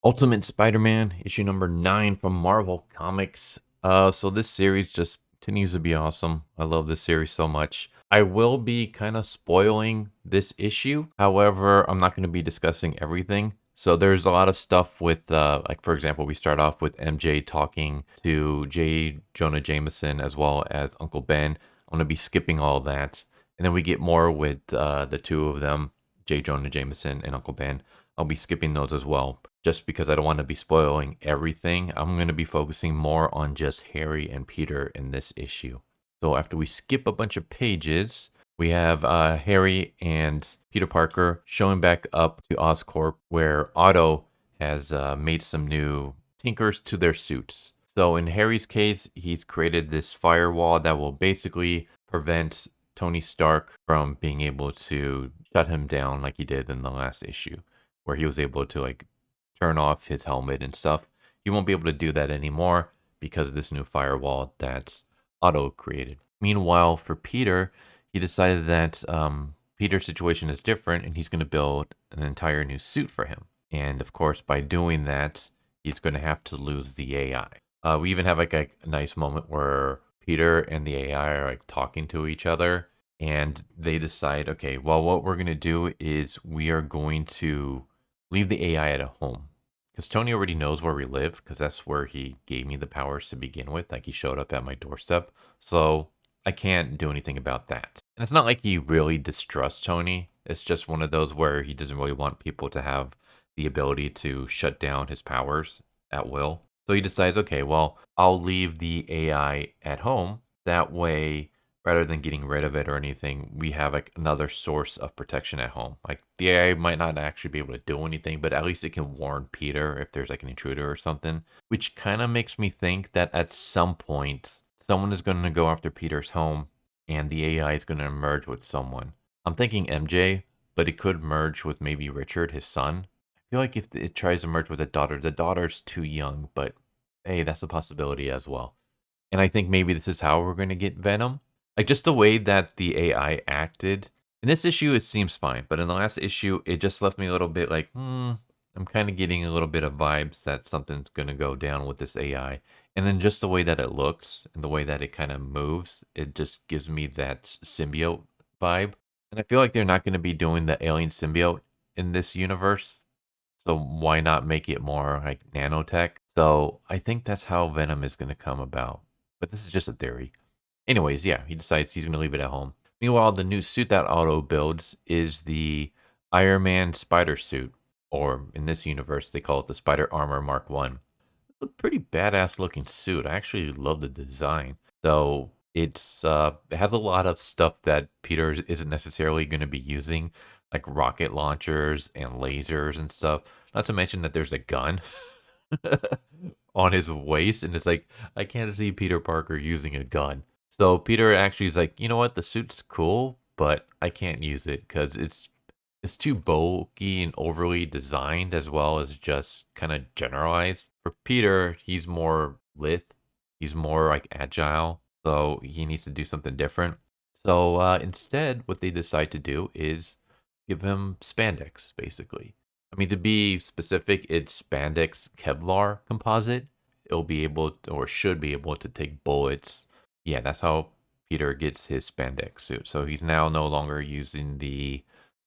Ultimate Spider-Man, issue number 9 from Marvel Comics. So this series just continues to be awesome. I love this series so much. I will be kind of spoiling this issue. However, I'm not going to be discussing everything. So there's a lot of stuff with, like for example, we start off with MJ talking to J. Jonah Jameson as well as Uncle Ben. I'm going to be skipping all that. And then we get more with the two of them, J. Jonah Jameson and Uncle Ben. I'll be skipping those as well, just because I don't want to be spoiling everything. I'm going to be focusing more on just Harry and Peter in this issue. So after we skip a bunch of pages, we have Harry and Peter Parker showing back up to Oscorp, where Otto has made some new tinkers to their suits. So in Harry's case, he's created this firewall that will basically prevent Tony Stark from being able to shut him down like he did in the last issue, where he was able to like turn off his helmet and stuff. He won't be able to do that anymore because of this new firewall that Otto created. Meanwhile, for Peter, he decided that Peter's situation is different and he's going to build an entire new suit for him. And of course, by doing that, he's going to have to lose the AI. We even have like a nice moment where Peter and the AI are like talking to each other, and they decide, okay, well, what we're going to do is we are going to leave the AI at a home. Because Tony already knows where we live, because that's where he gave me the powers to begin with. Like he showed up at my doorstep. So I can't do anything about that. And it's not like he really distrusts Tony. It's just one of those where he doesn't really want people to have the ability to shut down his powers at will. So he decides, okay, well, I'll leave the AI at home. That way, rather than getting rid of it or anything, we have like another source of protection at home. Like the AI might not actually be able to do anything, but at least it can warn Peter if there's like an intruder or something, which kind of makes me think that at some point someone is going to go after Peter's home and the AI is going to merge with someone. I'm thinking MJ, but it could merge with maybe Richard, his son. I feel like if it tries to merge with the daughter's too young, but hey, that's a possibility as well. And I think maybe this is how we're going to get Venom. Like just the way that the AI acted. In this issue, it seems fine, but in the last issue, it just left me a little bit like, I'm kind of getting a little bit of vibes that something's going to go down with this AI. And then just the way that it looks and the way that it kind of moves, it just gives me that symbiote vibe. And I feel like they're not going to be doing the alien symbiote in this universe. So why not make it more like nanotech? So I think that's how Venom is going to come about. But this is just a theory. Anyways, yeah, he decides he's going to leave it at home. Meanwhile, the new suit that Otto builds is the Iron Man Spider suit, or in this universe, they call it the Spider Armor Mark 1. A pretty badass looking suit. I actually love the design. So it has a lot of stuff that Peter isn't necessarily going to be using, like rocket launchers and lasers and stuff. Not to mention that there's a gun on his waist, and it's like, I can't see Peter Parker using a gun. So Peter actually is like, you know what, the suit's cool, but I can't use it because it's too bulky and overly designed, as well as just kind of generalized. For Peter, he's more lithe, he's more like agile, so he needs to do something different. So instead, what they decide to do is give him spandex, basically. I mean, to be specific, it's spandex Kevlar composite. It'll be able to, or should be able to take bullets. Yeah, that's how Peter gets his spandex suit. So he's now no longer using the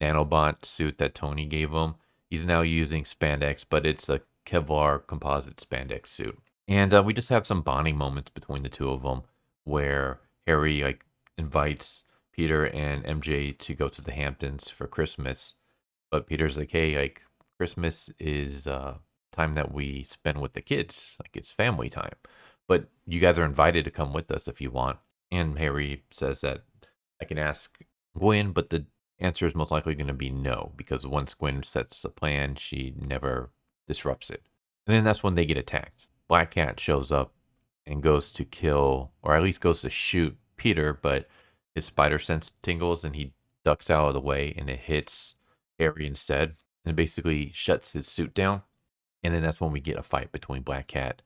nanobot suit that Tony gave him. He's now using spandex, but it's a Kevlar composite spandex suit. And we just have some bonding moments between the two of them, where Harry like invites Peter and MJ to go to the Hamptons for Christmas, but Peter's like, hey, like Christmas is time that we spend with the kids, like it's family time. But you guys are invited to come with us if you want. And Harry says that I can ask Gwen, but the answer is most likely going to be no, because once Gwen sets a plan, she never disrupts it. And then that's when they get attacked. Black Cat shows up and goes to kill, or at least goes to shoot Peter, but his spider sense tingles and he ducks out of the way and it hits Harry instead and basically shuts his suit down. And then that's when we get a fight between Black Cat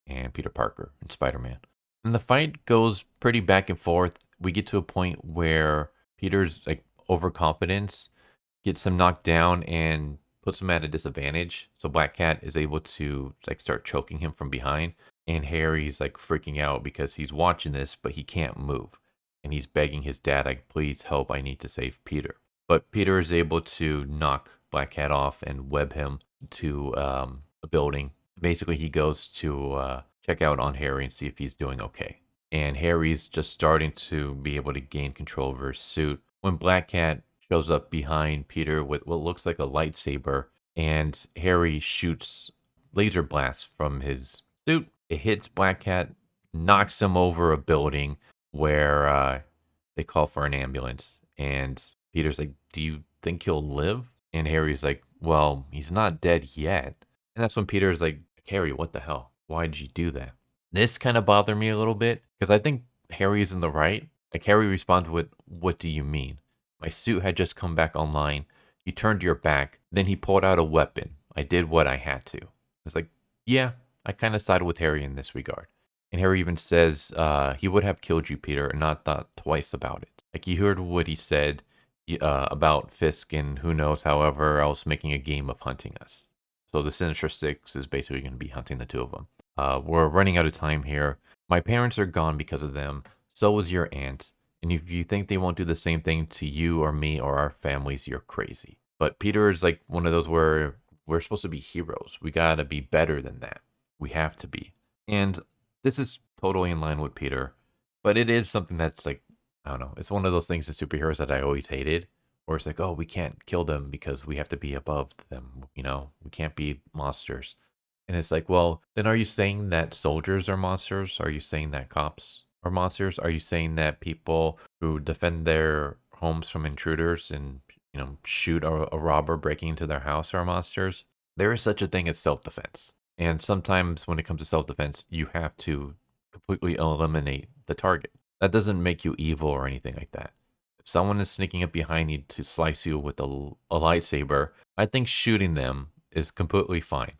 and Peter Parker and Spider-Man. And the fight goes pretty back and forth. We get to a point where Peter's like overconfidence gets him knocked down and puts him at a disadvantage. So Black Cat is able to like start choking him from behind. And Harry's like freaking out because he's watching this, but he can't move. And he's begging his dad, like, please help, I need to save Peter. But Peter is able to knock Black Cat off and web him to a building. Basically, he goes to check out on Harry and see if he's doing okay. And Harry's just starting to be able to gain control over his suit when Black Cat shows up behind Peter with what looks like a lightsaber, and Harry shoots laser blasts from his suit. It hits Black Cat, knocks him over a building where they call for an ambulance. And Peter's like, do you think he'll live? And Harry's like, well, he's not dead yet. And that's when Peter's like, Harry, what the hell? Why did you do that? This kind of bothered me a little bit because I think Harry is in the right. Like, Harry responds with, what do you mean? My suit had just come back online. You turned your back. Then he pulled out a weapon. I did what I had to. It's like, yeah, I kind of sided with Harry in this regard. And Harry even says he would have killed you, Peter, and not thought twice about it. Like, you heard what he said about Fisk and who knows, however else, making a game of hunting us. So the Sinister Six is basically going to be hunting the two of them. We're running out of time here. My parents are gone because of them. So is your aunt. And if you think they won't do the same thing to you or me or our families, you're crazy. But Peter is like one of those where we're supposed to be heroes. We got to be better than that. We have to be. And this is totally in line with Peter. But it is something that's like, I don't know. It's one of those things in superheroes that I always hated. Or it's like, oh, we can't kill them because we have to be above them. You know, we can't be monsters. And it's like, well, then are you saying that soldiers are monsters? Are you saying that cops are monsters? Are you saying that people who defend their homes from intruders and, you know, shoot a robber breaking into their house are monsters? There is such a thing as self-defense. And sometimes when it comes to self-defense, you have to completely eliminate the target. That doesn't make you evil or anything like that. If someone is sneaking up behind you to slice you with a lightsaber, I think shooting them is completely fine.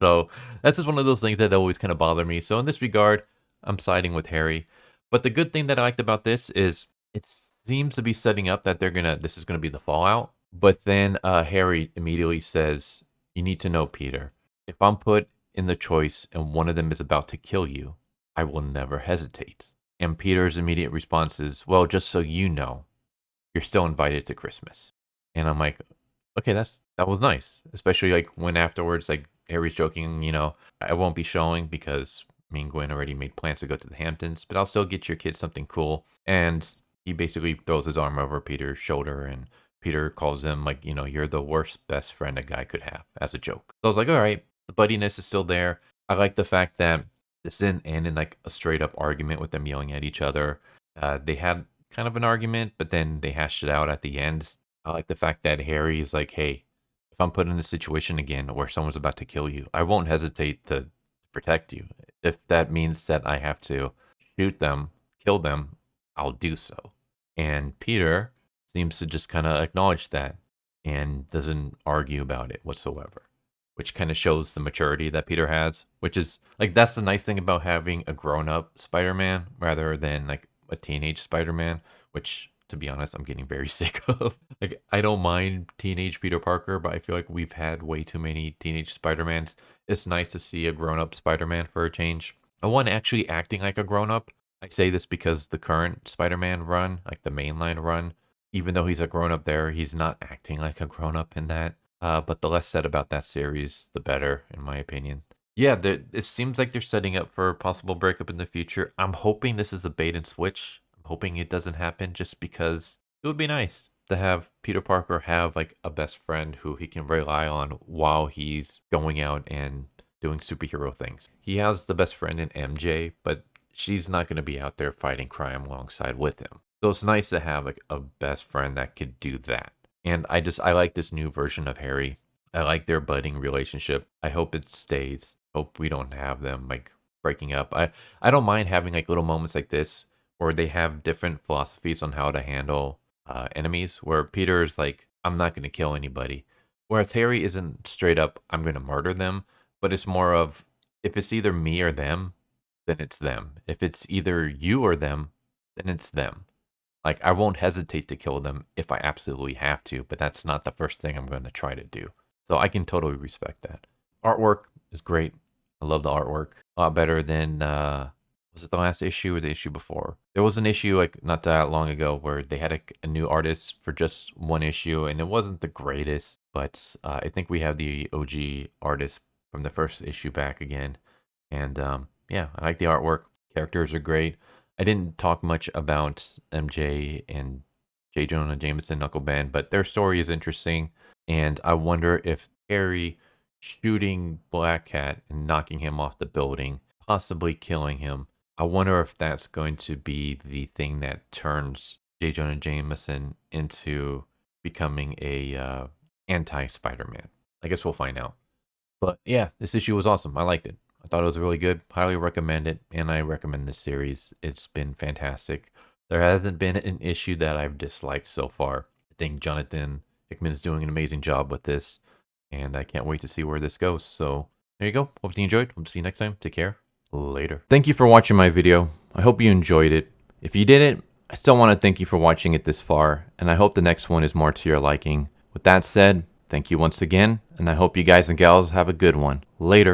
So that's just one of those things that always kind of bother me. So in this regard, I'm siding with Harry. But the good thing that I liked about this is it seems to be setting up that this is gonna be the fallout. But then Harry immediately says, you need to know, Peter, if I'm put in the choice and one of them is about to kill you, I will never hesitate. And Peter's immediate response is, well, just so you know, you're still invited to Christmas. And I'm like, okay, that was nice. Especially like when afterwards, like Harry's joking, you know, I won't be showing because me and Gwen already made plans to go to the Hamptons, but I'll still get your kids something cool. And he basically throws his arm over Peter's shoulder, and Peter calls him like, you know, you're the worst best friend a guy could have, as a joke. So I was like, all right, the buddiness is still there. I like the fact that this didn't end in like a straight up argument with them yelling at each other. They had kind of an argument, but then they hashed it out at the end. I like the fact that Harry is like, hey, if I'm put in a situation again where someone's about to kill you, I won't hesitate to protect you. If that means that I have to shoot them, kill them, I'll do so. And Peter seems to just kind of acknowledge that and doesn't argue about it whatsoever, which kind of shows the maturity that Peter has, which is like, that's the nice thing about having a grown-up Spider-Man rather than like a teenage Spider-Man, which, to be honest, I'm getting very sick of. Like, I don't mind teenage Peter Parker, but I feel like we've had way too many teenage Spider-Mans. It's nice to see a grown-up Spider-Man for a change. I want actually acting like a grown-up. I say this because the current Spider-Man run, like the mainline run, even though he's a grown-up there, he's not acting like a grown-up in that. But the less said about that series, the better, in my opinion. Yeah, it seems like they're setting up for a possible breakup in the future. I'm hoping this is a bait and switch. I'm hoping it doesn't happen just because it would be nice to have Peter Parker have like a best friend who he can rely on while he's going out and doing superhero things. He has the best friend in MJ, but she's not going to be out there fighting crime alongside with him. So it's nice to have like a best friend that could do that. And I like this new version of Harry. I like their budding relationship. I hope it stays. Hope we don't have them like breaking up. I don't mind having like little moments like this where they have different philosophies on how to handle enemies. Where Peter is like, I'm not going to kill anybody. Whereas Harry isn't straight up, I'm going to murder them. But it's more of, if it's either me or them, then it's them. If it's either you or them, then it's them. Like, I won't hesitate to kill them if I absolutely have to, but that's not the first thing I'm going to try to do. So I can totally respect that. Artwork is great. I love the artwork. A lot better than was it the last issue or the issue before? There was an issue like not that long ago where they had a new artist for just one issue, and it wasn't the greatest. But I think we have the OG artist from the first issue back again, and yeah, I like the artwork. Characters are great. I didn't talk much about MJ and J. Jonah Jameson, Knuckle Band, but their story is interesting, and I wonder if Harry shooting Black Cat and knocking him off the building, possibly killing him. I wonder if that's going to be the thing that turns J. Jonah Jameson into becoming a anti-Spider-Man. I guess we'll find out. But yeah, this issue was awesome. I liked it. I thought it was really good. Highly recommend it, and I recommend this series. It's been fantastic. There hasn't been an issue that I've disliked so far. I think Jonathan Hickman is doing an amazing job with this, and I can't wait to see where this goes. So there you go. Hope you enjoyed. Hope to see you next time. Take care. Later. Thank you for watching my video. I hope you enjoyed it. If you didn't, I still want to thank you for watching it this far, and I hope the next one is more to your liking. With that said, thank you once again, and I hope you guys and gals have a good one. Later.